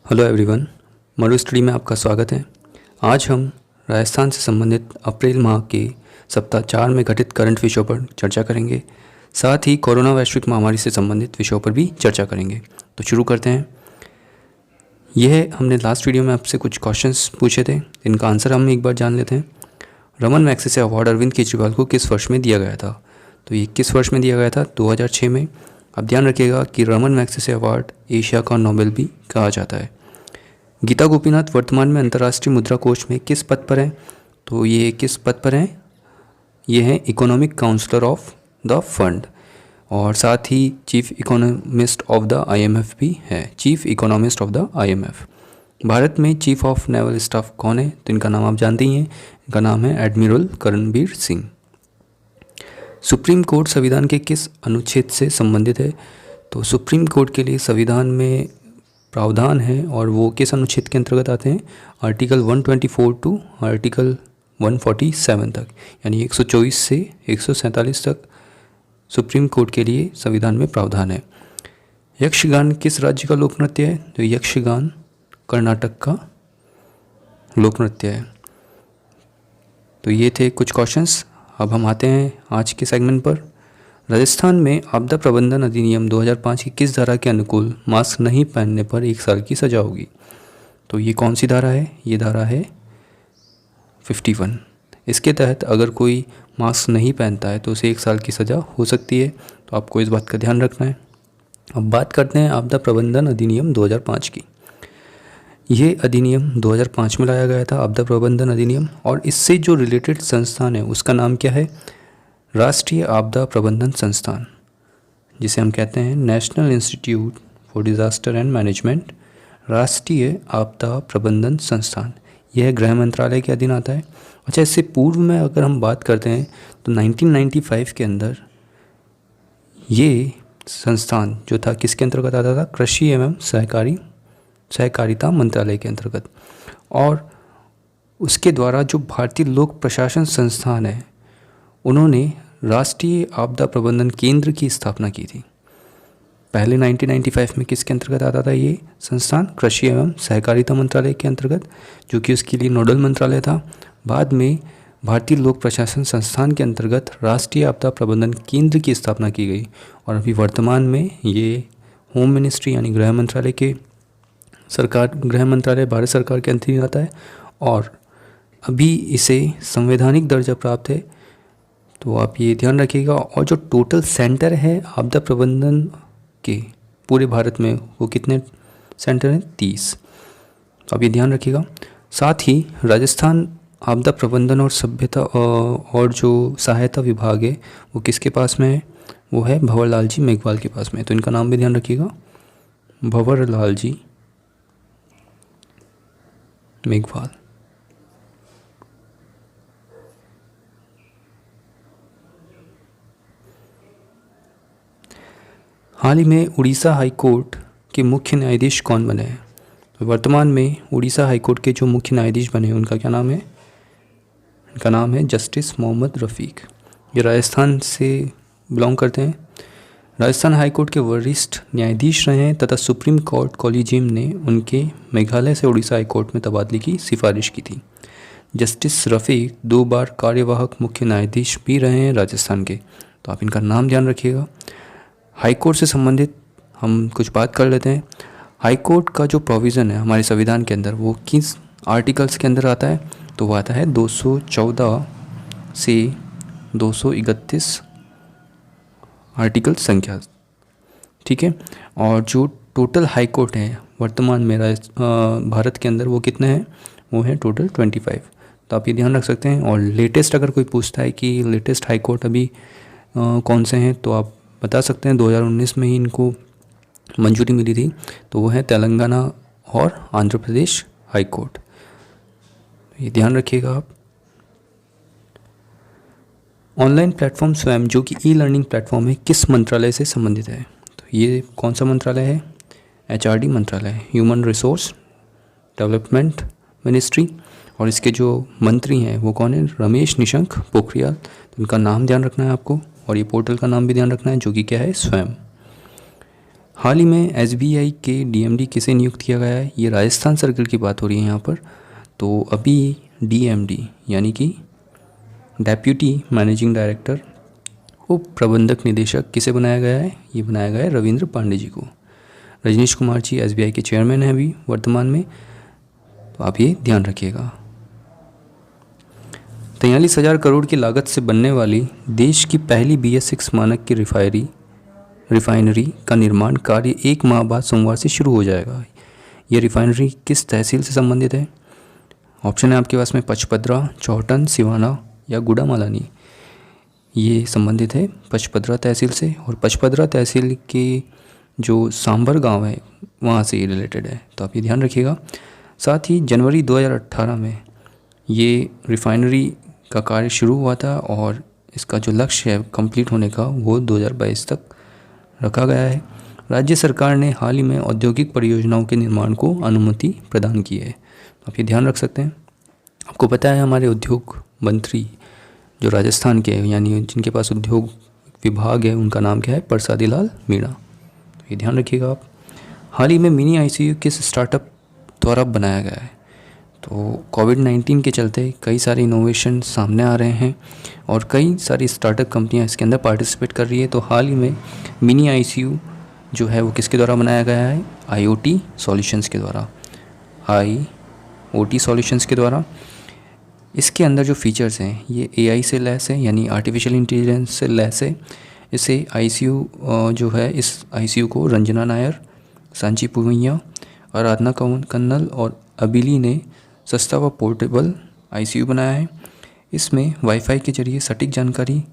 Hello everyone, मरु study में आपका स्वागत है। आज हम राजस्थान से संबंधित अप्रैल माह के सप्ताह 4 में घटित करंट विषयों पर चर्चा करेंगे। साथ ही कोरोना वैश्विक महामारी से संबंधित विषयों पर भी चर्चा करेंगे। तो शुरू करते हैं। यह हमने लास्ट वीडियो में आपसे कुछ क्वेश्चंस पूछे थे, इनका आंसर हम एक बार जान लेते हैं। रमन मैग्सेसे अवार्ड अरविंद केजरीवाल को किस वर्ष में दिया गया था? तो ये किस वर्ष में दिया गया था? 2006 में। अब ध्यान रखिएगा कि रमन मैग्सेसे अवार्ड एशिया का नोबेल भी कहा जाता है। गीता गोपीनाथ वर्तमान में अंतर्राष्ट्रीय मुद्रा कोष में किस पद पर हैं? तो ये किस पद पर हैं? ये हैं economic counsellor of the fund, और साथ ही chief economist of the IMF भी है। Chief economist of the IMF। Bharat में चीफ ऑफ नेवल स्टाफ कौन है? तो इनका नाम आप जानते ही हैं, इनका नाम है admiral Karanbir Singh. Supreme court संविधान के किस अनुच्छेद से संबंधित है? तो सुप्रीम कोर्ट के लिए संविधान में प्रावधान है और वो किस अनुच्छेद के अंतर्गत आते हैं? आर्टिकल 124 टू आर्टिकल 147 तक, यानी 124 से 147 तक सुप्रीम कोर्ट के लिए संविधान में प्रावधान है। यक्षगान किस राज्य का लोक नृत्य है? तो यक्षगान कर्नाटक का लोक नृत्य है। तो ये थे कुछ क्वेश्चंस। अब हम आते हैं आज के सेगमेंट पर। राजस्थान में आपदा प्रबंधन अधिनियम 2005 की किस धारा के अनुकूल मास्क नहीं पहनने पर 1 साल की सज़ा होगी? तो ये कौन सी धारा है? ये धारा है 51। इसके तहत अगर कोई मास्क नहीं पहनता है तो उसे 1 साल की सज़ा हो सकती है। तो आपको इस बात का ध्यान रखना है। अब बात करते हैं आपदा प्रबंधन अधिनियम 2005 की। ये अधिनियम 2005 में लाया गया था, आपदा प्रबंधन अधिनियम, और इससे जो रिलेटेड संस्थान है उसका नाम क्या है? राष्ट्रीय आपदा प्रबंधन संस्थान, जिसे हम कहते हैं national institute for disaster and management. राष्ट्रीय आपदा प्रबंधन संस्थान यह गृह मंत्रालय के अधीन आता है। अच्छा, इससे पूर्व में अगर हम बात करते हैं तो 1995 के अंदर ये संस्थान जो था किसके अंतर्गत आता था? कृषि एवं सहकारिता मंत्रालय के अंतर्गत। और उसके द्वारा जो भारतीय लोक प्रशासन संस्थान है उन्होंने राष्ट्रीय आपदा प्रबंधन केंद्र की स्थापना की थी। पहले 1995 में किसके अंतर्गत आता था ये संस्थान? कृषि एवं सहकारिता मंत्रालय के अंतर्गत, जो कि उसके लिए नोडल मंत्रालय था। बाद में भारतीय लोक प्रशासन संस्थान के अंतर्गत राष्ट्रीय आपदा प्रबंधन केंद्र की स्थापना की गई, और अभी वर्तमान में ये होम मिनिस्ट्री यानी गृह मंत्रालय भारत सरकार के अधीन आता है, और अभी इसे संवैधानिक दर्जा प्राप्त है। तो आप ये ध्यान रखिएगा। और जो टोटल सेंटर है आपदा प्रबंधन के पूरे भारत में, वो कितने सेंटर हैं? 30। तो आप ये ध्यान रखिएगा। साथ ही राजस्थान आपदा प्रबंधन और सभ्यता और जो सहायता विभाग है वो किसके पास में है? वो है भंवरलाल जी मेघवाल के पास में। तो इनका नाम भी ध्यान रखिएगा, भंवरलाल जी मेघवाल। हाल ही में उड़ीसा हाई कोर्ट के मुख्य न्यायाधीश कौन बने हैं? तो वर्तमान में उड़ीसा हाई कोर्ट के जो मुख्य न्यायाधीश बने हैं उनका क्या नाम है? इनका नाम है जस्टिस मोहम्मद रफ़ीक। ये राजस्थान से बिलोंग करते हैं। राजस्थान हाई कोर्ट के वरिष्ठ न्यायाधीश रहे हैं तथा सुप्रीम कोर्ट कॉलेजियम ने उनके मेघालय से उड़ीसा हाई कोर्ट में तबादले की सिफारिश की थी। जस्टिस रफ़ीक 2 बार कार्यवाहक मुख्य न्यायाधीश भी रहे हैं राजस्थान के। तो आप इनका नाम ध्यान रखिएगा। हाई कोर्ट से संबंधित हम कुछ बात कर लेते हैं। हाई कोर्ट का जो प्रोविज़न है हमारे संविधान के अंदर, वो किस आर्टिकल्स के अंदर आता है? तो वो आता है 214 से 231 आर्टिकल संख्या, ठीक है। और जो टोटल हाई कोर्ट है वर्तमान में भारत के अंदर, वो कितने हैं? वो है टोटल 25। तो आप ये ध्यान रख सकते हैं। और लेटेस्ट अगर कोई पूछता है कि लेटेस्ट हाई कोर्ट अभी कौन से हैं, तो आप बता सकते हैं 2019 में ही इनको मंजूरी मिली थी। तो वो है तेलंगाना और आंध्र प्रदेश हाई कोर्ट। ये ध्यान रखिएगा आप। ऑनलाइन प्लेटफॉर्म स्वयं, जो कि ई-लर्निंग प्लेटफॉर्म है, किस मंत्रालय से संबंधित है? तो ये कौन सा मंत्रालय है? HRD मंत्रालय, ह्यूमन रिसोर्स डेवलपमेंट मिनिस्ट्री। और इसके जो मंत्री हैं वो कौन है? रमेश निशंक पोखरियाल। तो इनका नाम ध्यान रखना है आपको, और ये पोर्टल का नाम भी ध्यान रखना है, जो कि क्या है? स्वयं। हाल ही में एसबीआई के डीएमडी किसे नियुक्त किया गया है? ये राजस्थान सर्कल की बात हो रही है यहाँ पर। तो अभी डीएमडी यानी कि डेप्यूटी मैनेजिंग डायरेक्टर, उप प्रबंधक निदेशक किसे बनाया गया है? ये बनाया गया है रविंद्र पांडे जी को। रजनीश कुमार जी एसबीआई के चेयरमैन हैं अभी वर्तमान में, तो आप ये ध्यान रखिएगा। 43,000 करोड़ की लागत से बनने वाली देश की पहली BS6 मानक की रिफाइनरी का निर्माण कार्य 1 माह बाद सोमवार से शुरू हो जाएगा। ये रिफाइनरी किस तहसील से संबंधित है? ऑप्शन है आपके पास में पचपदरा, चौहटन, सिवाना या गुड़ामालानी। ये संबंधित है पचपदरा तहसील से, और पचपदरा तहसील के जो सांबर गांव है वहाँ से ये रिलेटेड है, तो आप ये ध्यान रखिएगा। साथ ही जनवरी 2018 में ये रिफाइनरी का कार्य शुरू हुआ था और इसका जो लक्ष्य है कंप्लीट होने का वो 2022 तक रखा गया है। राज्य सरकार ने हाल ही में औद्योगिक परियोजनाओं के निर्माण को अनुमति प्रदान की है, तो आप ये ध्यान रख सकते हैं। आपको पता है हमारे उद्योग मंत्री जो राजस्थान के हैं, यानी जिनके पास उद्योग विभाग है, उनका नाम क्या है? प्रसादी लाल मीणा, तो ये ध्यान रखिएगा आप। हाल ही में मिनी आईसीयू किस स्टार्टअप द्वारा बनाया गया है? तो कोविड-19 के चलते कई सारे इनोवेशन सामने आ रहे हैं और कई सारी स्टार्टअप कंपनियां इसके अंदर पार्टिसिपेट कर रही है। तो हाल ही में मिनी आईसीयू जो है वो किसके द्वारा बनाया गया है? IoT सॉल्यूशंस के द्वारा, IoT सॉल्यूशंस के द्वारा। इसके अंदर जो फीचर्स हैं ये AI से लैस है, यानी आर्टिफिशियल इंटेलिजेंस से लैस है। इसे ICU जो है, इस ICU को रंजना नायर, सांची पुवैया, आराधना कन्नल और अबिली ने सस्ता व पोर्टेबल ICU बनाया है। इसमें वाईफाई के जरिए सटीक जानकारी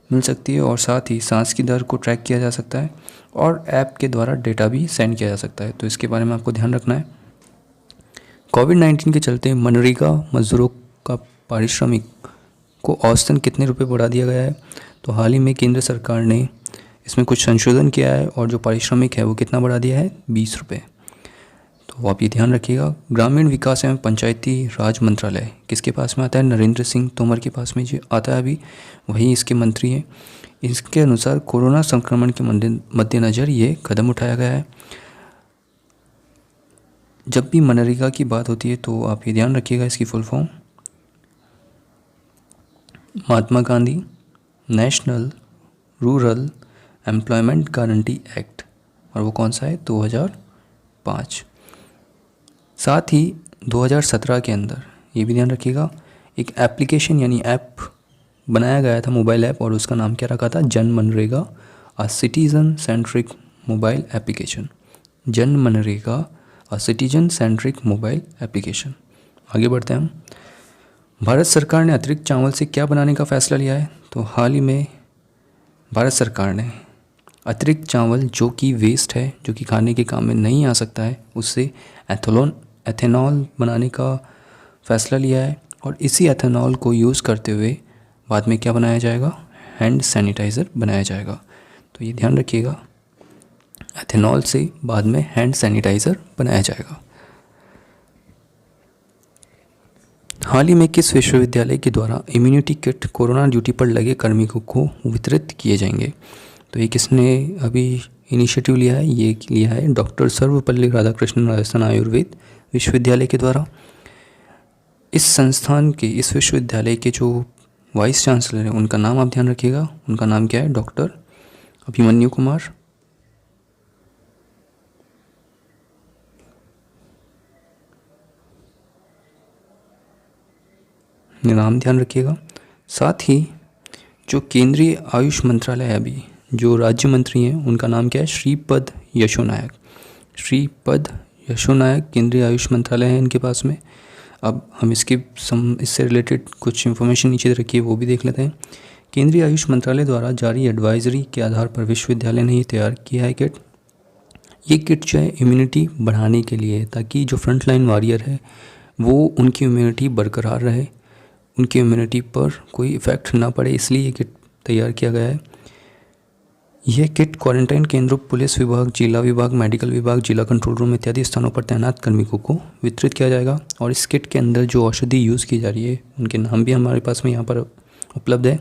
मिल सकती है और साथ ही सांस की दर को ट्रैक किया जा सकता है और ऐप के द्वारा डेटा भी सेंड किया जा सकता है, तो इसके बारे में आपको ध्यान रखना है। कोविड-19 के चलते मनरेगा मजदूरों का पारिश्रमिक को औसतन कितने रुपए बढ़ा दिया गया है? तो हाल ही में केंद्र सरकार ने इसमें कुछ संशोधन किया है और जो पारिश्रमिक है वो कितना बढ़ा दिया है? 20 रुपये, तो आप ये ध्यान रखिएगा। ग्रामीण विकास एवं पंचायती राज मंत्रालय किसके पास में आता है? नरेंद्र सिंह तोमर के पास में जो आता है अभी, वही इसके मंत्री हैं। इसके अनुसार कोरोना संक्रमण के मद्देनज़र ये कदम उठाया गया है। जब भी मनरेगा की बात होती है तो आप ये ध्यान रखिएगा, इसकी full form Mahatma Gandhi national rural employment guarantee act, और वो कौन सा है? 2005। साथ ही 2017 के अंदर ये भी ध्यान रखिएगा, एक एप्लीकेशन यानी ऐप बनाया गया था, मोबाइल ऐप, और उसका नाम क्या रखा था? Jan MNREGA, a citizen centric mobile application. Jan MNREGA, a citizen centric mobile application. आगे बढ़ते हैं हम। भारत सरकार ने अतिरिक्त चावल से क्या बनाने का फैसला लिया है? तो हाल ही में भारत सरकार ने अतिरिक्त चावल जो कि वेस्ट है, जो कि खाने के काम में नहीं आ सकता है, उससे एथेनॉल बनाने का फ़ैसला लिया है और इसी एथेनॉल को यूज़ करते हुए बाद में क्या बनाया जाएगा? हैंड सैनिटाइज़र बनाया जाएगा, तो ये ध्यान रखिएगा, एथेनॉल से बाद में हैंड सैनिटाइज़र बनाया जाएगा। हाल ही में किस विश्वविद्यालय के द्वारा इम्यूनिटी किट कोरोना ड्यूटी पर लगे कार्मिकों को वितरित किए जाएंगे? तो ये किसने अभी इनिशिएटिव लिया है? ये लिया है डॉक्टर सर्वपल्ली राधाकृष्णन राजस्थान आयुर्वेद विश्वविद्यालय के द्वारा। इस संस्थान के, इस विश्वविद्यालय के जो वाइस चांसलर हैं उनका नाम आप ध्यान रखिएगा, उनका नाम क्या है? डॉक्टर अभिमन्यु कुमार। नाम ध्यान रखिएगा। साथ ही जो केंद्रीय आयुष मंत्रालय है, अभी जो राज्य मंत्री हैं उनका नाम क्या है? श्रीपद यशो नायक। श्रीपद यशो नायक केंद्रीय आयुष मंत्रालय है इनके पास में। अब हम इससे रिलेटेड कुछ इन्फॉर्मेशन नीचे रखिए, वो भी देख लेते हैं। केंद्रीय आयुष मंत्रालय द्वारा जारी एडवाइजरी के आधार पर विश्वविद्यालय ने तैयार किया है किट। ये किट जो है इम्यूनिटी बढ़ाने के लिए, ताकि जो फ्रंट लाइन वॉरियर है वो उनकी इम्यूनिटी बरकरार रहे, उनकी इम्यूनिटी पर कोई इफ़ेक्ट ना पड़े, इसलिए ये किट तैयार किया गया है। यह किट क्वारंटाइन केंद्रों, पुलिस विभाग, जिला विभाग, मेडिकल विभाग, जिला कंट्रोल रूम इत्यादि स्थानों पर तैनात कार्मिकों को वितरित किया जाएगा। और इस किट के अंदर जो औषधि यूज़ की जा रही है उनके नाम भी हमारे पास में यहाँ पर उपलब्ध है।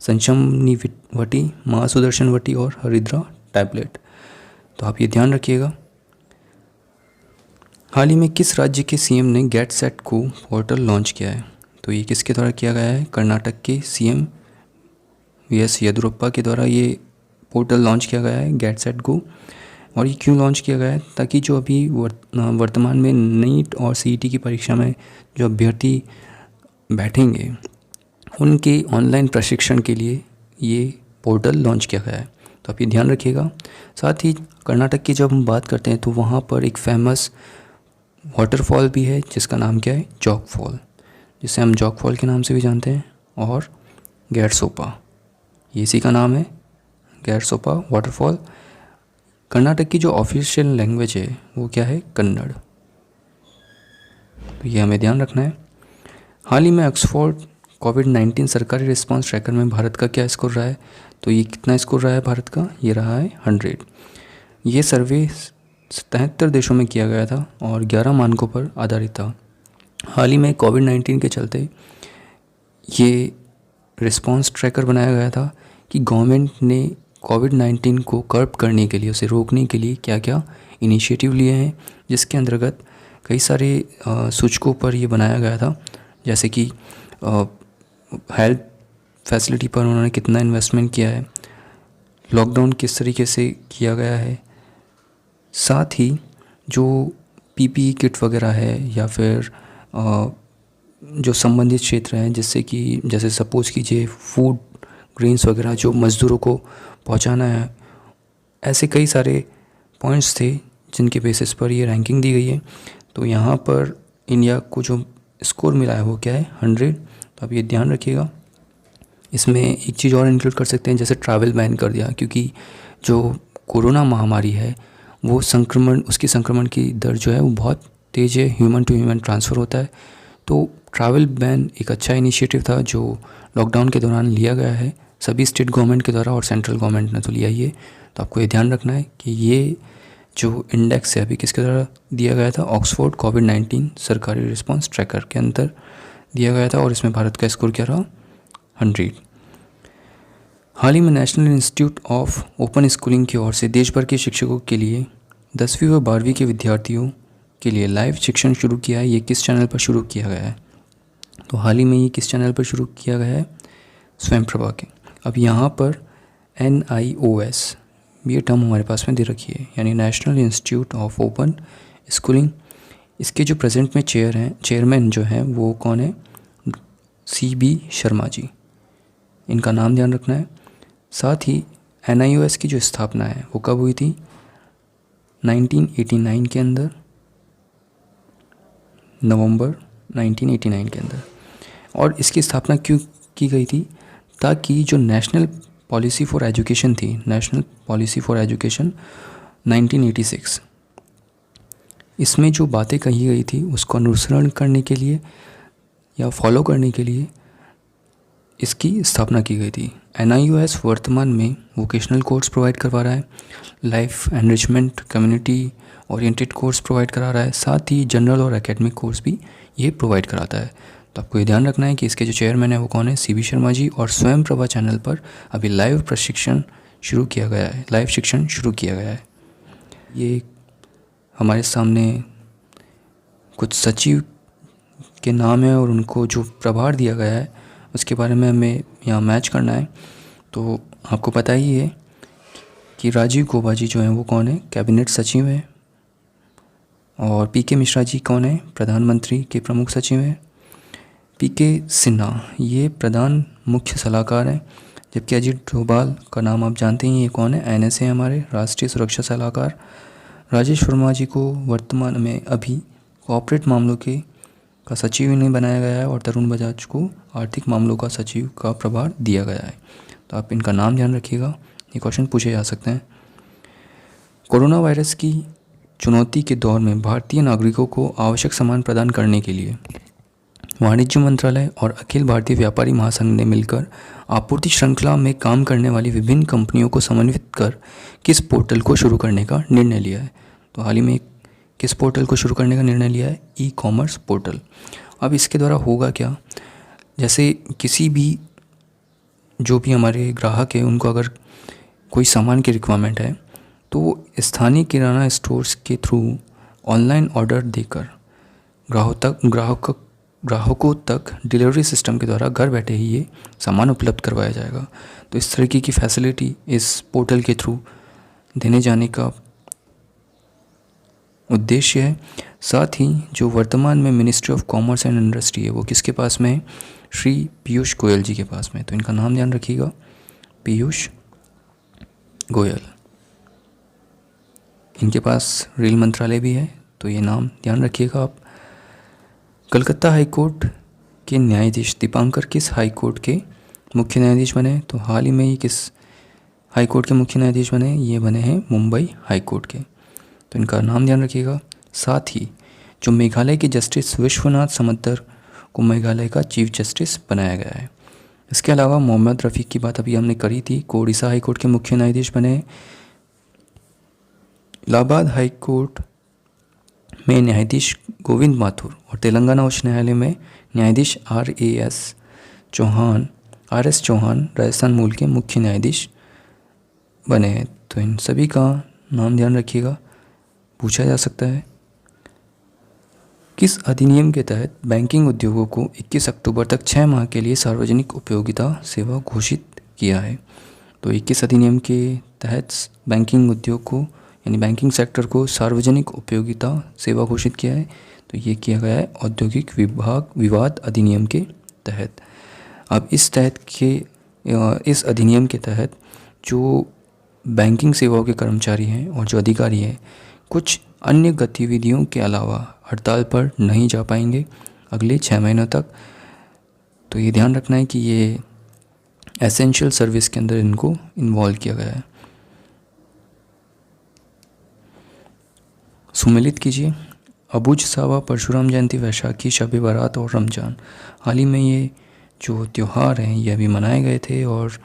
संशमनी वटी, महासुदर्शन वटी और हरिद्रा टैबलेट। तो आप ये ध्यान रखिएगा। हाल ही में किस राज्य के सीएम ने गेट सेट को पोर्टल लॉन्च किया है? तो ये किसके द्वारा किया गया है? कर्नाटक के सीएम वीएस येदियुरप्पा के द्वारा ये पोर्टल लॉन्च किया गया है गेट सेट गो। और ये क्यों लॉन्च किया गया है? ताकि जो अभी वर्तमान में नीट और सीईटी की परीक्षा में जो अभ्यर्थी बैठेंगे उनके ऑनलाइन प्रशिक्षण के लिए ये पोर्टल लॉन्च किया गया है। तो आप ये ध्यान रखिएगा। साथ ही कर्नाटक की जब हम बात करते हैं तो वहाँ पर एक फेमस वाटरफॉल भी है जिसका नाम क्या है? जॉग फॉल, जिसे हम जॉग फॉल के नाम से भी जानते हैं। और गैरसोपा, ये इसी का नाम है, गैरसोपा वाटरफॉल। कर्नाटक की जो ऑफिशियल लैंग्वेज है वो क्या है? कन्नड़। तो ये हमें ध्यान रखना है। हाल ही में ऑक्सफोर्ड कोविड-19 सरकारी रिस्पांस ट्रैकर में भारत का क्या स्कोर रहा है? तो ये कितना स्कोर रहा है भारत का? ये रहा है 100। ये सर्वे 77 देशों में किया गया था और 11 मानकों पर आधारित था। हाल ही में कोविड-19 के चलते ये रिस्पांस ट्रैकर बनाया गया था कि गवर्नमेंट ने कोविड-19 को कर्ब करने के लिए, उसे रोकने के लिए क्या क्या इनिशिएटिव लिए हैं, जिसके अंतर्गत कई सारे सूचकों पर ये बनाया गया था। जैसे कि हेल्थ फैसिलिटी पर उन्होंने कितना इन्वेस्टमेंट किया है, लॉकडाउन किस तरीके से किया गया है, साथ ही जो पीपीई किट वगैरह है या फिर जो संबंधित क्षेत्र हैं, जिससे कि जैसे सपोज़ कीजिए फूड ग्रेन्स वगैरह जो मज़दूरों को पहुंचाना है, ऐसे कई सारे पॉइंट्स थे जिनके बेसिस पर ये रैंकिंग दी गई है। तो यहाँ पर इंडिया को जो स्कोर मिला है वो क्या है? 100। तो आप ये ध्यान रखिएगा। इसमें एक चीज़ और इंक्लूड कर सकते हैं, जैसे ट्रैवल बैन कर दिया, क्योंकि जो कोरोना महामारी है वो उसकी संक्रमण की दर जो है वो बहुत तेज़ है, ह्यूमन टू ह्यूमन ट्रांसफ़र होता है। तो ट्रैवल बैन एक अच्छा इनिशिएटिव था जो लॉकडाउन के दौरान लिया गया है सभी स्टेट गवर्नमेंट के द्वारा, और सेंट्रल गवर्नमेंट ने तो लिया ही है। तो आपको ये ध्यान रखना है कि ये जो इंडेक्स है अभी किसके द्वारा दिया गया था? ऑक्सफोर्ड कोविड-19 सरकारी रिस्पांस ट्रैकर के अंदर दिया गया था और इसमें भारत का स्कोर क्या रहा? 100। हाल ही में national institute of open schooling की ओर से देश भर के शिक्षकों के लिए 10वीं व 12वीं के विद्यार्थियों के लिए लाइव शिक्षण शुरू किया है। ये किस चैनल पर शुरू किया गया है? तो हाल ही में ये किस चैनल पर शुरू किया गया है? स्वयंप्रभा के। अब यहाँ पर NIOS ये टर्म हमारे पास में दे रखी है, यानी national institute of open schooling. इसके जो प्रेजेंट में चेयरमैन जो हैं वो कौन है? CB शर्मा जी, इनका नाम ध्यान रखना है। साथ ही NIOS की जो स्थापना है वो कब हुई थी? 1989 के अंदर, नवंबर 1989 के अंदर। और इसकी स्थापना क्यों की गई थी? ताकि जो नेशनल पॉलिसी फॉर एजुकेशन थी, नेशनल पॉलिसी फॉर एजुकेशन 1986, इसमें जो बातें कही गई थी उसको अनुसरण करने के लिए या फॉलो करने के लिए इसकी स्थापना की गई थी। NIOS वर्तमान में वोकेशनल कोर्स प्रोवाइड करवा रहा है, life enrichment community oriented course provide करा रहा है, साथ ही जनरल और एकेडमिक कोर्स भी ये प्रोवाइड कराता है। तो आपको ये ध्यान रखना है कि इसके जो चेयरमैन है वो कौन है? CB शर्मा जी। और स्वयंप्रभा चैनल पर अभी लाइव शिक्षण शुरू किया गया है। ये हमारे सामने कुछ सचिव के नाम है और उनको जो प्रभार दिया गया है उसके बारे में हमें यहाँ मैच करना है। तो आपको पता ही है कि राजीव गौबा जी जो हैं वो कौन है? कैबिनेट सचिव हैं। और PK मिश्रा जी कौन है? प्रधानमंत्री के प्रमुख सचिव हैं। PK सिन्हा ये प्रधान मुख्य सलाहकार हैं। जबकि अजीत डोभाल का नाम आप जानते ही, ये कौन है? NSA हमारे राष्ट्रीय सुरक्षा सलाहकार। राजेश वर्मा जी को वर्तमान में अभी कॉर्पोरेट मामलों का सचिव इन्हें बनाया गया है और तरुण बजाज को आर्थिक मामलों का सचिव का प्रभार दिया गया है। तो आप इनका नाम ध्यान रखिएगा, ये क्वेश्चन पूछे जा सकते हैं। कोरोना वायरस की चुनौती के दौर में भारतीय नागरिकों को आवश्यक सामान प्रदान करने के लिए वाणिज्य मंत्रालय और अखिल भारतीय व्यापारी महासंघ ने मिलकर आपूर्ति श्रृंखला में काम करने वाली विभिन्न कंपनियों को समन्वित कर किस पोर्टल को शुरू करने का निर्णय लिया है? तो हाल ही में किस पोर्टल को शुरू करने का निर्णय लिया है? E-commerce portal. अब इसके द्वारा होगा क्या? जैसे किसी भी जो भी हमारे ग्राहक है उनको अगर कोई सामान की रिक्वायरमेंट है तो स्थानीय किराना स्टोर्स के थ्रू ऑनलाइन ऑर्डर देकर ग्राहकों तक डिलीवरी सिस्टम के द्वारा घर बैठे ही ये सामान उपलब्ध करवाया जाएगा। तो इस तरीके की फैसिलिटी इस पोर्टल के थ्रू देने जाने का उद्देश्य है। साथ ही जो वर्तमान में ministry of commerce and industry है वो किसके पास में है? श्री पीयूष गोयल जी के पास में। तो इनका नाम ध्यान रखिएगा, पीयूष गोयल। इनके पास रेल मंत्रालय भी है, तो ये नाम ध्यान रखिएगा आप। कलकत्ता हाई कोर्ट के न्यायाधीश दीपांकर किस हाई कोर्ट के मुख्य न्यायाधीश बने? तो हाल ही में ही किस हाई कोर्ट के मुख्य न्यायाधीश बने? ये बने हैं मुंबई हाई कोर्ट के। तो इनका नाम ध्यान रखिएगा। साथ ही जो मेघालय के जस्टिस विश्वनाथ समद्दर को मेघालय का चीफ जस्टिस बनाया गया है। इसके अलावा मोहम्मद रफ़ीक की बात अभी हमने करी थी, को उड़ीसा हाई कोर्ट के मुख्य न्यायाधीश बने। इलाहाबाद हाई कोर्ट में न्यायाधीश गोविंद माथुर और तेलंगाना उच्च न्यायालय में न्यायाधीश RS चौहान राजस्थान मूल के मुख्य न्यायाधीश बने हैं। तो इन सभी का नाम ध्यान रखिएगा, पूछा जा सकता है। किस अधिनियम के तहत बैंकिंग उद्योगों को 21 अक्टूबर तक 6 माह के लिए सार्वजनिक उपयोगिता सेवा घोषित किया है? तो 21 अधिनियम के तहत बैंकिंग उद्योग को यानी बैंकिंग सेक्टर को सार्वजनिक उपयोगिता सेवा घोषित किया है। तो ये किया गया है औद्योगिक विवाद अधिनियम के तहत। अब इस अधिनियम के तहत जो बैंकिंग सेवाओं के कर्मचारी हैं और जो अधिकारी हैं कुछ अन्य गतिविधियों के अलावा हड़ताल पर नहीं जा पाएंगे अगले 6 महीनों तक। तो ये ध्यान रखना है कि ये एसेंशियल सर्विस के अंदर इनको इन्वॉल्व किया गया है। सुमेलित कीजिए। अबुझ सावा, परशुराम जयंती, वैशाखी, शब बारात और रमज़ान। हाल ही में ये जो त्यौहार हैं ये अभी मनाए गए थे और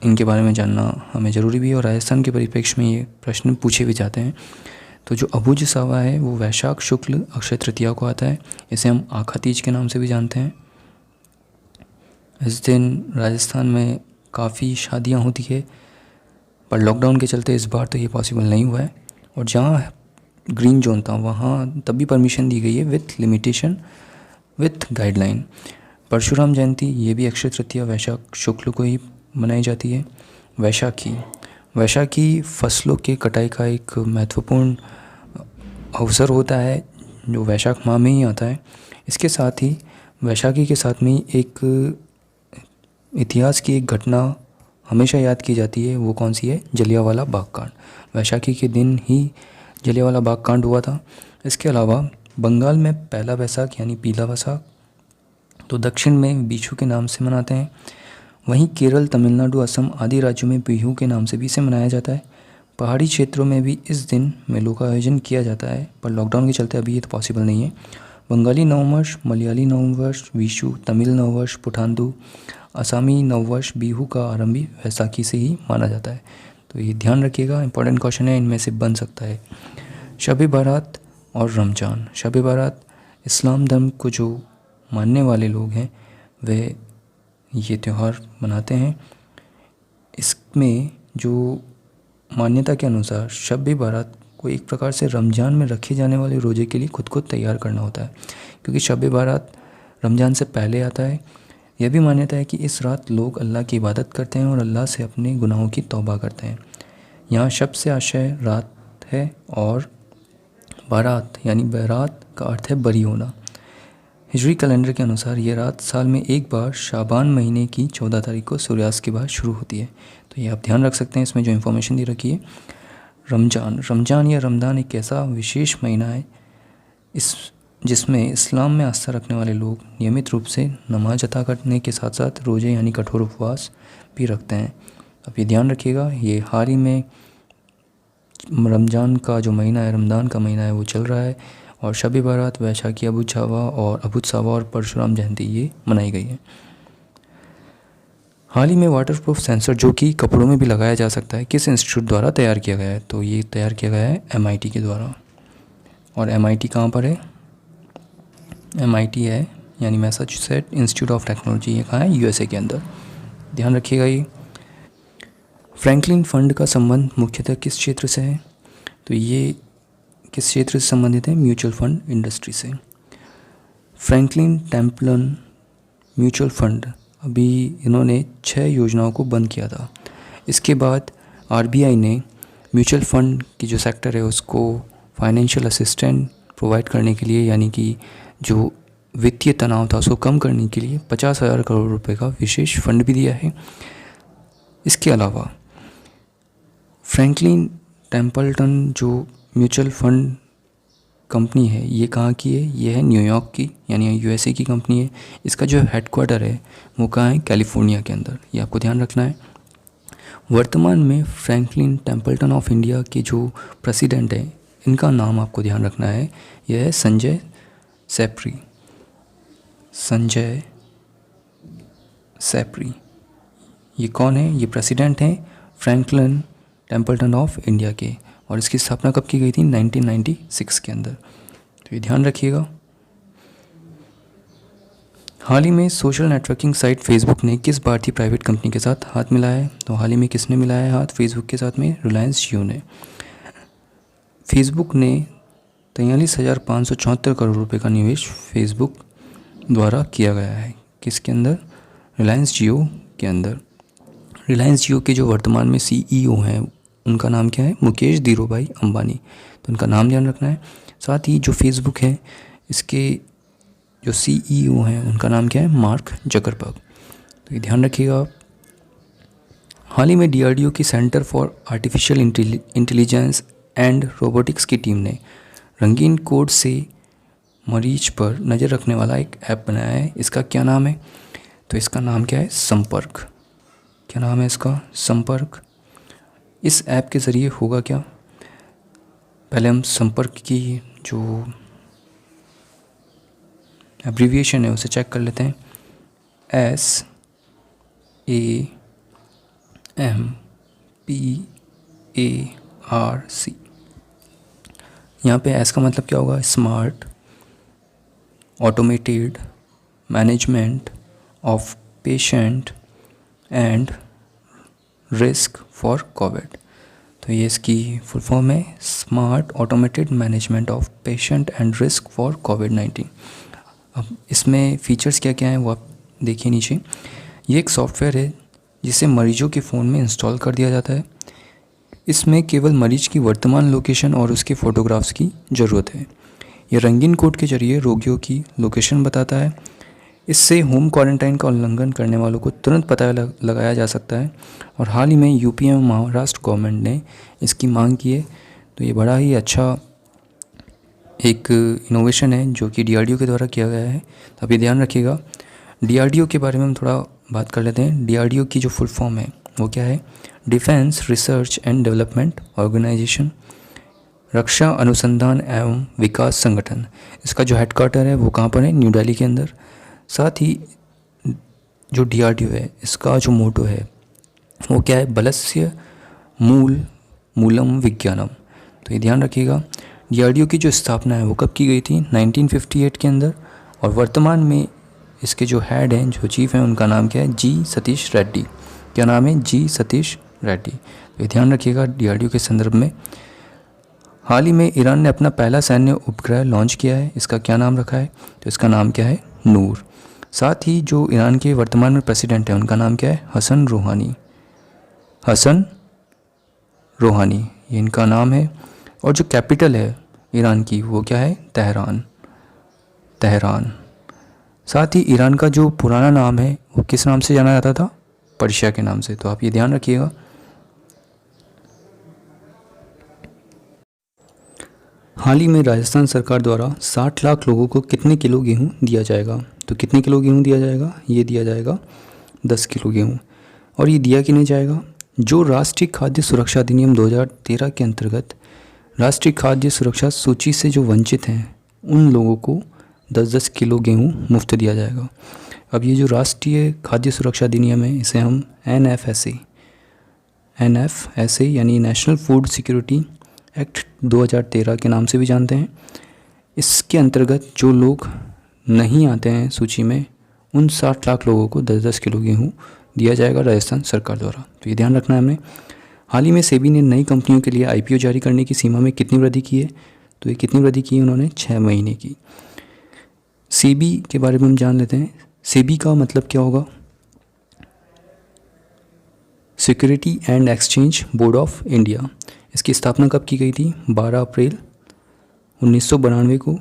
इनके बारे में जानना हमें ज़रूरी भी है और राजस्थान के परिप्रेक्ष्य में ये प्रश्न पूछे भी जाते हैं। तो जो अबुझ सावा है वो वैशाख शुक्ल अक्षय तृतीया को आता है। इसे हम आखा तीज के नाम से भी जानते हैं। इस दिन राजस्थान में काफ़ी शादियां होती है, पर लॉकडाउन के चलते इस बार तो ये पॉसिबल नहीं हुआ है। और जहाँ ग्रीन जोन था वहाँ तब भी परमिशन दी गई है with limitation with guideline. Parshuram Jayanti ये भी अक्षय तृतीया वैशाख शुक्ल को ही मनाई जाती है। वैशाखी फसलों के कटाई का एक महत्वपूर्ण अवसर होता है जो वैशाख माह में ही आता है। इसके साथ ही वैशाखी के साथ में एक इतिहास की एक घटना हमेशा याद की जाती है। वो कौन सी है? जलियांवाला बाग कांड। वैशाखी के दिन ही जलियांवाला बाग कांड हुआ था। इसके अलावा बंगाल में पहला वैसाख यानी पीला वैसाख तो दक्षिण में बीशू के नाम से मनाते हैं। वहीं केरल, तमिलनाडु, असम आदि राज्यों में बिहू के नाम से भी इसे मनाया जाता है। पहाड़ी क्षेत्रों में भी इस दिन मेलों का आयोजन किया जाता है, पर लॉकडाउन के चलते अभी ये तो पॉसिबल नहीं है। बंगाली नववर्ष, मलयाली नववर्ष विशु, तमिल नववर्ष पुठांदु, असमी नववर्ष बिहू का आरंभ भी वैसाखी से ही माना जाता है। तो ये ध्यान रखिएगा, इंपॉर्टेंट क्वेश्चन है, इनमें से बन सकता है। शब बारात और रमज़ान। शब बारात इस्लाम धर्म को जो मानने वाले लोग हैं वे ये त्यौहार मनाते हैं। इसमें जो मान्यता के अनुसार शब बारात को एक प्रकार से रमज़ान में रखे जाने वाले रोज़े के लिए खुद को तैयार करना होता है, क्योंकि शब बारात रमज़ान से पहले आता है। यह भी मान्यता है कि इस रात लोग अल्लाह की इबादत करते हैं और अल्लाह से अपने गुनाहों की तौबा करते हैं। यहाँ शब से आशय रात है और बारात यानी बारात का अर्थ है बरी होना। हिजरी कैलेंडर के अनुसार ये रात साल में एक बार शाबान महीने की 14 तारीख को सूर्यास्त के बाद शुरू होती है। तो ये आप ध्यान रख सकते हैं, इसमें जो इन्फॉर्मेशन दी रखी है। रमज़ान या रमज़ान एक ऐसा विशेष महीना है जिसमें इस्लाम में आस्था रखने वाले लोग नियमित रूप से नमाज अता करने के साथ साथ रोज़े यानी कठोर उपवास भी रखते हैं। अब ये ध्यान रखिएगा, ये हाल ही में रमज़ान का जो महीना है, रमज़ान का महीना है, वो चल रहा है। और शब बारात, वैशाखी, अबुझ सावा और परशुराम जयंती ये मनाई गई है। हाल ही में वाटरप्रूफ सेंसर जो कि कपड़ों में भी लगाया जा सकता है किस इंस्टीट्यूट द्वारा तैयार किया गया है? तो ये तैयार किया गया है MIT के द्वारा। और MIT कहाँ पर है? MIT है यानी मैसाचुसेट्स इंस्टीट्यूट ऑफ टेक्नोलॉजी। ये कहाँ है? USA के अंदर। ध्यान रखिएगा। ये फ्रैंकलिन फंड का संबंध मुख्यतः किस क्षेत्र से है? तो ये किस क्षेत्र से संबंधित है? म्यूचुअल फंड इंडस्ट्री से। फ्रैंकलिन टेम्पलन म्यूचुअल फंड, अभी इन्होंने 6 योजनाओं को बंद किया था। इसके बाद आरबीआई ने म्यूचुअल फंड की जो सेक्टर है उसको फाइनेंशियल असिस्टेंट प्रोवाइड करने के लिए, यानी कि जो वित्तीय तनाव था उसको कम करने के लिए 50,000 करोड़ रुपए का विशेष फंड भी दिया है। इसके अलावा फ्रैंकलिन टेम्पल्टन जो म्यूचुअल फंड कंपनी है ये कहाँ की है? ये है न्यूयॉर्क की, यानी यूएसए की कंपनी है। इसका जो हेडक्वार्टर है वो कहाँ है? कैलिफोर्निया के अंदर। ये आपको ध्यान रखना है। वर्तमान में फ्रैंकलिन टेम्पल्टन ऑफ इंडिया के जो प्रेसिडेंट हैं इनका नाम आपको ध्यान रखना है, यह है संजय सैपरी। संजय सैपरी ये कौन है? ये प्रेसिडेंट हैं फ्रैंकलिन टेम्पल्टन ऑफ इंडिया के, और इसकी स्थापना कब की गई थी? 1996 के अंदर। तो ये ध्यान रखिएगा। हाल ही में सोशल नेटवर्किंग साइट फेसबुक ने किस भारतीय प्राइवेट कंपनी के साथ हाथ मिलाया है? तो हाल ही में किसने मिलाया है हाथ फेसबुक के साथ में? रिलायंस जियो ने। फेसबुक ने 43,574 करोड़ रुपए का निवेश फेसबुक द्वारा किया गया है। किसके अंदर? रिलायंस जियो के अंदर। रिलायंस जियो के जो वर्तमान में सीईओ हैं उनका नाम क्या है? मुकेश धीरूभाई अंबानी। तो उनका नाम ध्यान रखना है। साथ ही जो फेसबुक है इसके जो सीईओ हैं उनका नाम क्या है? Mark Zuckerberg. तो ये ध्यान रखिएगा आप। हाल ही में डीआरडीओ की centre for artificial intelligence and robotics की टीम ने रंगीन कोड से मरीज पर नज़र रखने वाला एक ऐप बनाया है। इसका क्या नाम है? तो इसका नाम क्या है? संपर्क। क्या नाम है इसका? संपर्क। इस ऐप के ज़रिए होगा क्या? पहले हम संपर्क की जो एब्रीविएशन है उसे चेक कर लेते हैं। SAMPARC। यहाँ पे एस का मतलब क्या होगा? Smart automated management of patient and risk for COVID. तो ये इसकी फुल फॉर्म है, smart automated management of patient and risk for कोविड-19। अब इसमें फ़ीचर्स क्या क्या हैं वो आप देखिए नीचे। ये एक सॉफ्टवेयर है जिसे मरीजों के फ़ोन में इंस्टॉल कर दिया जाता है। इसमें केवल मरीज की वर्तमान लोकेशन और उसके फ़ोटोग्राफ्स की ज़रूरत है। यह रंगीन कोड के जरिए रोगियों की लोकेशन बताता है। इससे होम क्वारंटाइन का उल्लंघन करने वालों को तुरंत पता लगाया जा सकता है। और हाल ही में यूपी एवं महाराष्ट्र गवर्नमेंट ने इसकी मांग की है। तो ये बड़ा ही अच्छा एक इनोवेशन है जो कि डीआरडीओ के द्वारा किया गया है। तो आप ये ध्यान रखिएगा। डीआरडीओ के बारे में हम थोड़ा बात कर लेते हैं। डीआरडीओ की जो फुल फॉर्म है वो क्या है? Defence research and development organisation, रक्षा अनुसंधान एवं विकास संगठन। इसका जो हेडक्वार्टर है वो कहाँ पर है? न्यू दिल्ली के अंदर। साथ ही जो डीआरडीओ है इसका जो मोटो है वो क्या है? बलस्य मूलम विज्ञानम। तो ये ध्यान रखिएगा। डीआरडीओ की जो स्थापना है वो कब की गई थी? 1958 के अंदर। और वर्तमान में इसके जो हेड हैं, जो चीफ हैं, उनका नाम क्या है? जी सतीश रेड्डी। क्या नाम है? जी सतीश रेड्डी। तो ये ध्यान रखिएगा डीआरडीओ के संदर्भ में। हाल ही में ईरान ने अपना पहला सैन्य उपग्रह लॉन्च किया है। इसका क्या नाम रखा है? तो इसका नाम क्या है? नूर। साथ ही जो ईरान के वर्तमान में प्रेसिडेंट हैं उनका नाम क्या है? हसन रूहानी। हसन रूहानी ये इनका नाम है। और जो कैपिटल है ईरान की वो क्या है? तेहरान। तेहरान। साथ ही ईरान का जो पुराना नाम है वो किस नाम से जाना जाता था? पर्शिया के नाम से। तो आप ये ध्यान रखिएगा। हाल ही में राजस्थान सरकार द्वारा 60 लाख लोगों को कितने किलो गेहूँ दिया जाएगा? तो कितने किलो गेहूँ दिया जाएगा? ये दिया जाएगा 10 किलो गेहूँ। और ये दिया किन्हें जाएगा? जो राष्ट्रीय खाद्य सुरक्षा अधिनियम 2013 के अंतर्गत राष्ट्रीय खाद्य सुरक्षा सूची से जो वंचित हैं उन लोगों को 10-10 किलो गेहूँ मुफ्त दिया जाएगा। अब ये जो राष्ट्रीय खाद्य सुरक्षा अधिनियम है इसे हम एनएफएसए यानी नेशनल फूड सिक्योरिटी एक्ट 2013 के नाम से भी जानते हैं। इसके अंतर्गत जो लोग नहीं आते हैं सूची में उन 60 लाख लोगों को 10-10 किलो गेहूँ दिया जाएगा राजस्थान सरकार द्वारा। तो ये ध्यान रखना है हमने। हाल ही में सेबी ने नई कंपनियों के लिए आईपीओ जारी करने की सीमा में कितनी वृद्धि की है? तो ये कितनी वृद्धि की है उन्होंने? 6 महीने की। सेबी के बारे में हम जान लेते हैं। सेबी का मतलब क्या होगा? Security and exchange board of India. इसकी स्थापना कब की गई थी? 12 अप्रैल 1992 को।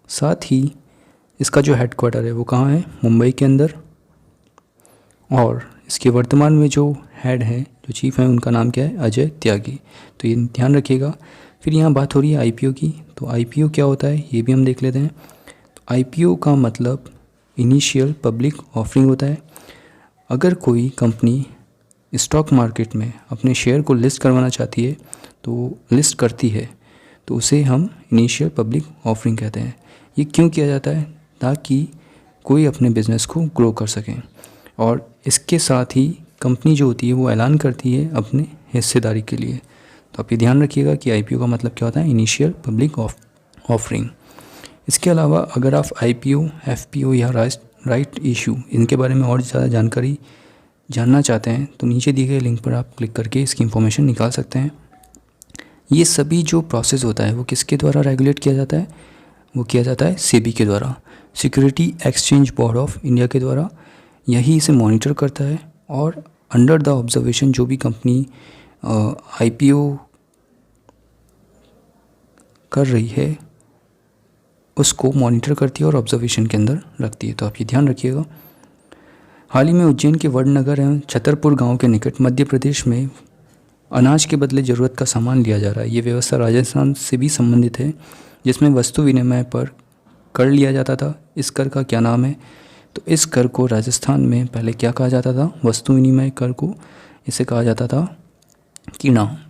साथ ही इसका जो हेडक्वार्टर है वो कहाँ है? मुंबई के अंदर। और इसके वर्तमान में जो हेड हैं, जो चीफ हैं, उनका नाम क्या है? अजय त्यागी। तो ये ध्यान रखिएगा। फिर यहाँ बात हो रही है आईपीओ की। तो आईपीओ क्या होता है ये भी हम देख लेते हैं। तो आईपीओ का मतलब इनिशियल पब्लिक ऑफरिंग होता है। अगर कोई कंपनी स्टॉक मार्केट में अपने शेयर को लिस्ट करवाना चाहती है, तो लिस्ट करती है, तो उसे हम इनिशियल पब्लिक ऑफरिंग कहते हैं। ये क्यों किया जाता है? ताकि कोई अपने बिजनेस को ग्रो कर सके। और इसके साथ ही कंपनी जो होती है वो ऐलान करती है अपने हिस्सेदारी के लिए। तो आप ये ध्यान रखिएगा कि आईपीओ का मतलब क्या होता है? Initial public offering. इसके अलावा अगर आप आईपीओ, एफपीओ या राइट इशू इनके बारे में और ज़्यादा जानकारी जानना चाहते हैं तो नीचे दिए गए लिंक पर आप क्लिक करके इसकी इंफॉर्मेशन निकाल सकते हैं। ये सभी जो प्रोसेस होता है वो किसके द्वारा रेगुलेट किया जाता है? वो किया जाता है सेबी के द्वारा, security exchange board of India के द्वारा। यही इसे मॉनिटर करता है और अंडर द ऑब्जर्वेशन जो भी कंपनी आईपीओ कर रही है उसको मॉनिटर करती है और ऑब्जर्वेशन के अंदर रखती है। तो आप ये ध्यान रखिएगा। हाल ही में उज्जैन के वडनगर एवं छतरपुर गांव के निकट मध्य प्रदेश में अनाज के बदले ज़रूरत का सामान लिया जा रहा है। ये व्यवस्था राजस्थान से भी संबंधित है, जिसमें वस्तु विनिमय पर कर लिया जाता था। इस कर का क्या नाम है? तो इस कर को राजस्थान में पहले क्या कहा जाता था? वस्तु विनिमय कर को इसे कहा जाता था कीणा।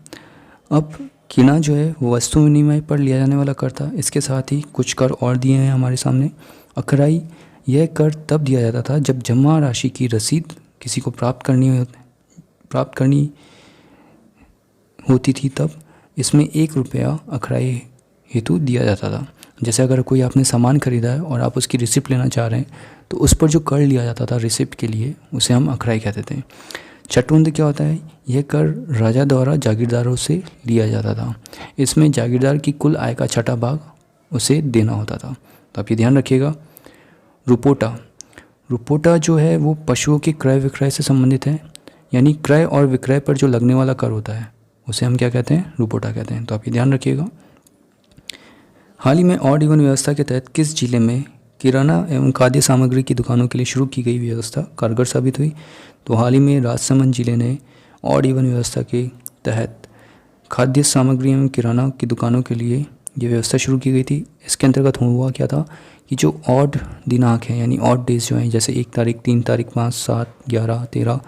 अब कीणा जो है वो वस्तु विनिमय पर लिया जाने वाला कर था। इसके साथ ही कुछ कर और दिए हैं हमारे सामने। अखराई, यह कर तब दिया जाता था जब जमा राशि की रसीद किसी को प्राप्त करनी होती थी, तब इसमें 1 रुपया अखराई हेतु दिया जाता था। जैसे अगर कोई आपने सामान खरीदा है और आप उसकी रिसिप्ट लेना चाह रहे हैं तो उस पर जो कर लिया जाता था रिसिप्ट के लिए, उसे हम अखराई कहते थे। चटुंद क्या होता है? यह कर राजा द्वारा जागीरदारों से लिया जाता था। इसमें जागीरदार की कुल आय का 6वां भाग उसे देना होता था। तो आप ये ध्यान रखिएगा। रुपोटा जो है वो पशुओं के क्रय विक्रय से संबंधित है, यानी क्रय और विक्रय पर जो लगने वाला कर होता है उसे हम क्या कहते हैं? रुपोटा कहते हैं। तो आप ये ध्यान रखिएगा। हाल ही में ऑड इवन व्यवस्था के तहत किस जिले में किराना एवं खाद्य सामग्री की दुकानों के लिए शुरू की गई व्यवस्था कारगर साबित हुई? तो हाल ही में राजसमंद जिले ने ऑड इवन व्यवस्था के तहत खाद्य सामग्री एवं किराना की दुकानों के लिए ये व्यवस्था शुरू की गई थी। इसके अंतर्गत हुआ क्या था कि जो ऑड दिनांक हैं, यानी ऑड डेज जो हैं, जैसे 1 तारीख, 3 तारीख, 5, 7, 11, 13,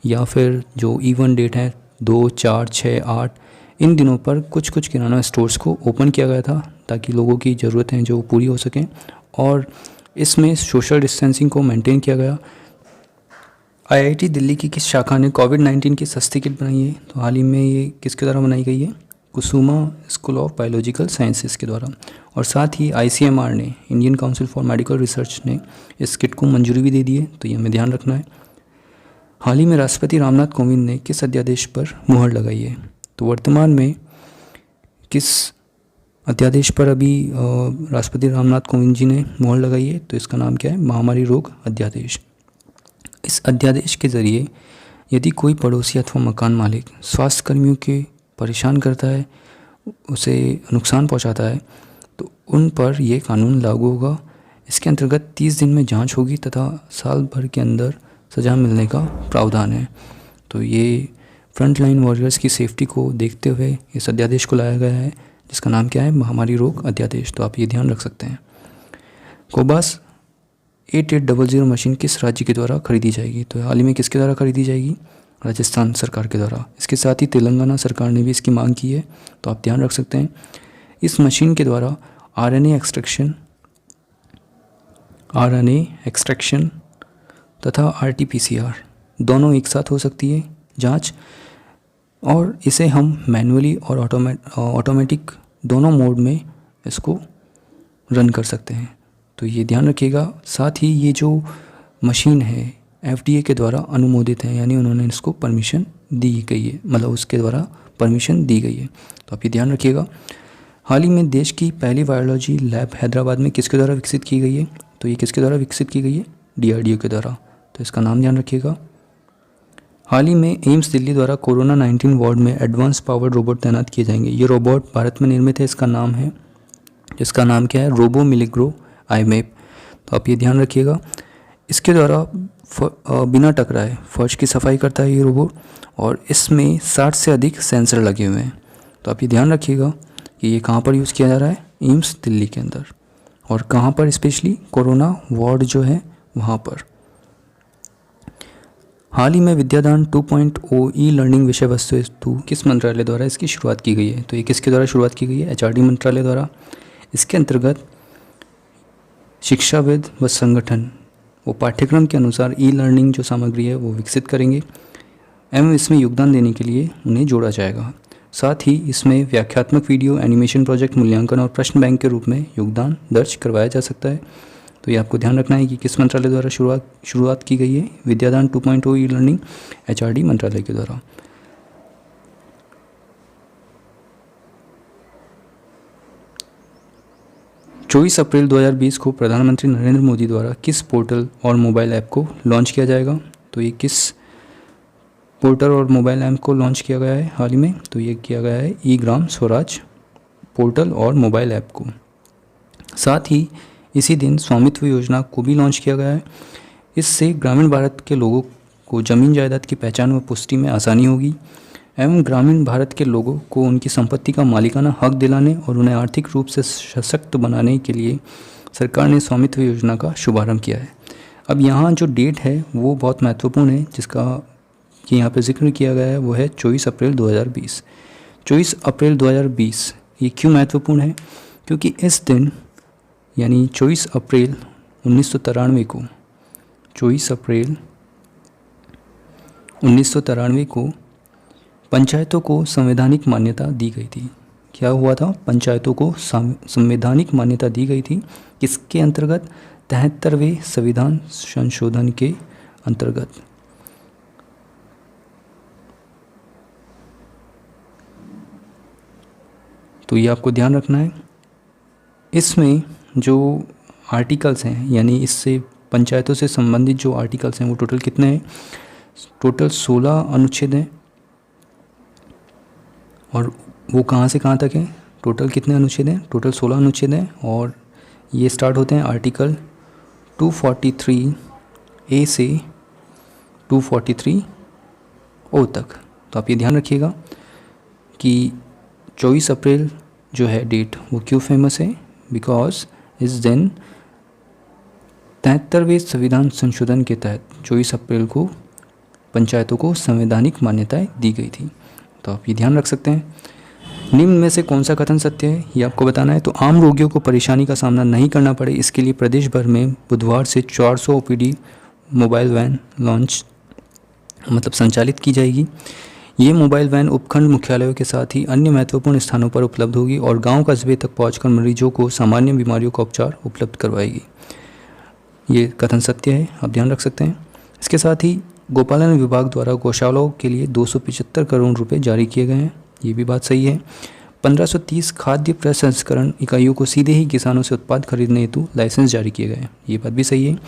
या फिर जो इवन डेट है 2, 4, 6, 8, इन दिनों पर कुछ कुछ किराना स्टोर्स को ओपन किया गया था ताकि लोगों की ज़रूरतें जो पूरी हो सकें। और इसमें सोशल डिस्टेंसिंग को मेंटेन किया गया। आईआईटी दिल्ली की किस शाखा ने कोविड-19 की सस्ती किट बनाई है? तो हाल ही में ये किसके द्वारा बनाई गई है? कुसुमा स्कूल ऑफ बायोलॉजिकल साइंसेस के द्वारा। और साथ ही आईसीएमआर ने, Indian council for medical research ने इस किट को मंजूरी भी दे दी है। तो ये हमें ध्यान रखना है। हाल ही में राष्ट्रपति रामनाथ कोविंद ने किस अध्यादेश पर मुहर लगाई है? तो वर्तमान में किस अध्यादेश पर अभी राष्ट्रपति रामनाथ कोविंद जी ने मुहर लगाई है? तो इसका नाम क्या है? महामारी रोग अध्यादेश। इस अध्यादेश के ज़रिए यदि कोई पड़ोसी अथवा मकान मालिक स्वास्थ्य कर्मियों के परेशान करता है, उसे नुकसान पहुंचाता है, तो उन पर यह कानून लागू होगा। इसके अंतर्गत 30 दिन में जांच होगी तथा साल भर के अंदर सज़ा मिलने का प्रावधान है। तो ये फ्रंटलाइन वॉरियर्स की सेफ्टी को देखते हुए इस अध्यादेश को लाया गया है, जिसका नाम क्या है? महामारी रोग अध्यादेश। तो आप ये ध्यान रख सकते हैं। कोबास 8800 मशीन किस राज्य के द्वारा खरीदी जाएगी? तो हाल ही में किसके द्वारा खरीदी जाएगी? राजस्थान सरकार के द्वारा। इसके साथ ही तेलंगाना सरकार ने भी इसकी मांग की है, तो आप ध्यान रख सकते हैं। इस मशीन के द्वारा आरएनए एक्सट्रैक्शन तथा आरटीपीसीआर दोनों एक साथ हो सकती है जांच, और इसे हम मैनुअली और ऑटोमेटिक दोनों मोड में इसको रन कर सकते हैं। तो ये ध्यान रखिएगा। साथ ही ये जो मशीन है FDA के द्वारा अनुमोदित है, यानी उन्होंने इसको परमिशन दी गई है, मतलब उसके द्वारा परमिशन दी गई है। तो आप ये ध्यान रखिएगा। हाल ही में देश की पहली वायरोलॉजी लैब हैदराबाद में किसके द्वारा विकसित की गई है? तो ये किसके द्वारा विकसित की गई है? DRDO के द्वारा। तो इसका नाम ध्यान रखिएगा। हाल ही में एम्स दिल्ली द्वारा कोरोना 19 वार्ड में एडवांस पावर्ड रोबोट तैनात किए जाएंगे। ये रोबोट भारत में निर्मित है। इसका नाम क्या है? रोबो मिलिग्रो आईमेप। तो आप ये ध्यान रखिएगा। इसके द्वारा बिना टकराए फर्श की सफाई करता है ये रोबोट, और इसमें 60 से अधिक सेंसर लगे हुए हैं। तो आप ये ध्यान रखिएगा कि ये कहाँ पर यूज़ किया जा रहा है? एम्स दिल्ली के अंदर। और कहाँ पर? स्पेशली कोरोना वार्ड जो है वहाँ पर। हाल ही में विद्यादान 2.0 ई लर्निंग विषय वस्तु किस मंत्रालय द्वारा इसकी शुरुआत की गई है? तो ये किसके द्वारा शुरुआत की गई है? HRD मंत्रालय द्वारा। इसके अंतर्गत शिक्षाविद व संगठन वो पाठ्यक्रम के अनुसार ई लर्निंग जो सामग्री है वो विकसित करेंगे एवं इसमें योगदान देने के लिए उन्हें जोड़ा जाएगा। साथ ही इसमें व्याख्यात्मक वीडियो, एनिमेशन प्रोजेक्ट, मूल्यांकन और प्रश्न बैंक के रूप में योगदान दर्ज करवाया जा सकता है। तो ये आपको ध्यान रखना है कि किस मंत्रालय द्वारा शुरुआत की गई है? विद्यादान 2.0 ई लर्निंग HRD मंत्रालय के द्वारा। चौबीस अप्रैल 2020 को प्रधानमंत्री नरेंद्र मोदी द्वारा किस पोर्टल और मोबाइल ऐप को लॉन्च किया जाएगा? तो ये किस पोर्टल और मोबाइल ऐप को लॉन्च किया गया है हाल ही में? तो ये किया गया है ई-ग्राम स्वराज पोर्टल और मोबाइल ऐप को। साथ ही इसी दिन स्वामित्व योजना को भी लॉन्च किया गया है। इससे ग्रामीण भारत के लोगों को ज़मीन जायदाद की पहचान व पुष्टि में आसानी होगी एवं ग्रामीण भारत के लोगों को उनकी संपत्ति का मालिकाना हक दिलाने और उन्हें आर्थिक रूप से सशक्त बनाने के लिए सरकार ने स्वामित्व योजना का शुभारंभ किया है। अब यहाँ जो डेट है वो बहुत महत्वपूर्ण है, जिसका कि यहाँ पे जिक्र किया गया है, वो है 24 अप्रैल 2020। 24 अप्रैल 2020 ये क्यों महत्वपूर्ण है? क्योंकि इस दिन यानी 24 अप्रैल 1993 को 24 अप्रैल 1993 को पंचायतों को संवैधानिक मान्यता दी गई थी। क्या हुआ था? पंचायतों को संवैधानिक मान्यता दी गई थी। किसके अंतर्गत? 73वें संविधान संशोधन के अंतर्गत। तो ये आपको ध्यान रखना है। इसमें जो आर्टिकल्स हैं, यानी इससे पंचायतों से संबंधित जो आर्टिकल्स हैं वो टोटल कितने हैं? टोटल 16 अनुच्छेद हैं। और वो कहाँ से कहाँ तक है? टोटल कितने अनुच्छेद हैं? टोटल 16 अनुच्छेद हैं। और ये स्टार्ट होते हैं आर्टिकल 243A से 243O तक। तो आप ये ध्यान रखिएगा कि 24 अप्रैल जो है डेट वो क्यों फेमस है? बिकॉज इस दिन 73वें संविधान संशोधन के तहत 24 अप्रैल को पंचायतों को संवैधानिक मान्यताएं दी गई थी। तो आप ये ध्यान रख सकते हैं। निम्न में से कौन सा कथन सत्य है ये आपको बताना है। तो आम रोगियों को परेशानी का सामना नहीं करना पड़े, इसके लिए प्रदेश भर में बुधवार से 400 OPD मोबाइल वैन संचालित की जाएगी। ये मोबाइल वैन उपखंड मुख्यालयों के साथ ही अन्य महत्वपूर्ण स्थानों पर उपलब्ध होगी और गांव कस्बे तक पहुंचकर मरीजों को सामान्य बीमारियों का उपचार उपलब्ध करवाएगी। ये कथन सत्य है, आप ध्यान रख सकते हैं। इसके साथ ही गोपालन विभाग द्वारा गौशालाओं के लिए 275 करोड़ रुपए जारी किए गए हैं, ये भी बात सही है। 1530 खाद्य प्रसंस्करण इकाइयों को सीधे ही किसानों से उत्पाद खरीदने हेतु लाइसेंस जारी किए गए हैं, ये बात भी सही है।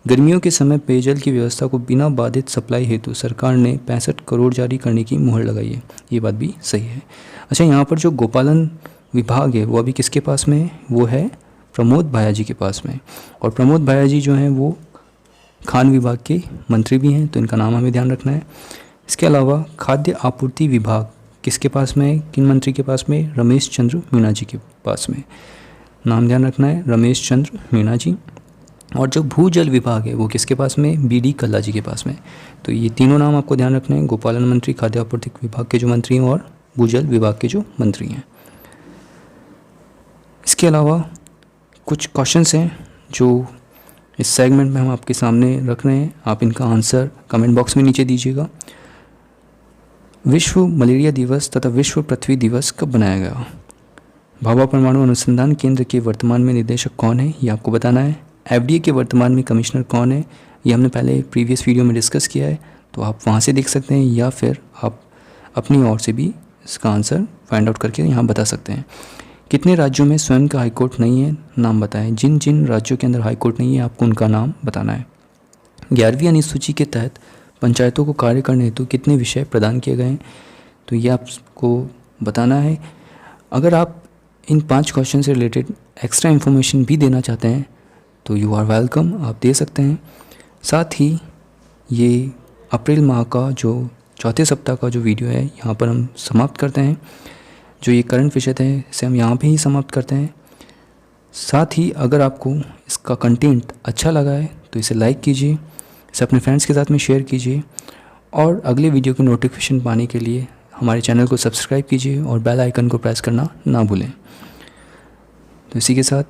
गर्मियों के समय पेयजल की व्यवस्था को बिना बाधित सप्लाई हेतु सरकार ने 65 करोड़ जारी करने की मुहर लगाई है, ये बात भी सही है। अच्छा, यहाँ पर जो गोपालन विभाग है वो अभी किसके पास में है? वो है प्रमोद भाया जी के पास में। और प्रमोद भाया जी जो हैं वो खान विभाग के मंत्री भी हैं, तो इनका नाम हमें ध्यान रखना है। इसके अलावा खाद्य आपूर्ति विभाग किसके पास में है? किन मंत्री के पास में? रमेश चंद्र मीणा जी के पास में। नाम ध्यान रखना है, रमेश चंद्र मीणा जी। और जो भूजल विभाग है वो किसके पास में? BD कल्ला जी के पास में। तो ये तीनों नाम आपको ध्यान रखना है, गोपालन मंत्री, खाद्य आपूर्ति विभाग के जो मंत्री हैं और भूजल विभाग के जो मंत्री हैं। इसके अलावा कुछ क्वेश्चंस हैं जो इस सेगमेंट में हम आपके सामने रख रहे हैं, आप इनका आंसर कमेंट बॉक्स में नीचे दीजिएगा। विश्व मलेरिया दिवस तथा विश्व पृथ्वी दिवस कब बनाया गया? भाभा परमाणु अनुसंधान केंद्र के वर्तमान में निदेशक कौन है, ये आपको बताना है। FDA के वर्तमान में कमिश्नर कौन है? ये हमने पहले प्रीवियस वीडियो में डिस्कस किया है, तो आप वहाँ से देख सकते हैं या फिर आप अपनी ओर से भी इसका आंसर फाइंड आउट करके यहाँ बता सकते हैं। कितने राज्यों में स्वयं का हाईकोर्ट नहीं है, नाम बताएं। जिन जिन राज्यों के अंदर हाईकोर्ट नहीं है आपको उनका नाम बताना है। 11वीं अनुसूची के तहत पंचायतों को कार्य करने हेतु कितने विषय प्रदान किए गए हैं, तो ये आपको बताना है। अगर आप इन 5 क्वेश्चन से रिलेटेड एक्स्ट्रा इन्फॉर्मेशन भी देना चाहते हैं तो यू आर वेलकम, आप दे सकते हैं। साथ ही ये अप्रैल माह का जो चौथे सप्ताह का जो वीडियो है यहाँ पर हम समाप्त करते हैं। जो ये करंट विषय थे इसे हम यहाँ पे ही समाप्त करते हैं। साथ ही अगर आपको इसका कंटेंट अच्छा लगा है तो इसे लाइक कीजिए, इसे अपने फ्रेंड्स के साथ में शेयर कीजिए और अगले वीडियो की नोटिफिकेशन पाने के लिए हमारे चैनल को सब्सक्राइब कीजिए और बेल आइकन को प्रेस करना ना भूलें। तो इसी के साथ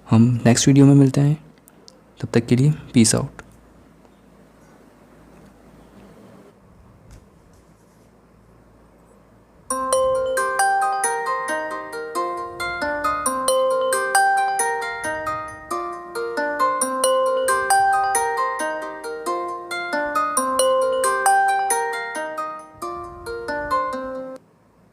हम नेक्स्ट वीडियो में मिलते हैं, तब तक के लिए पीस आउट।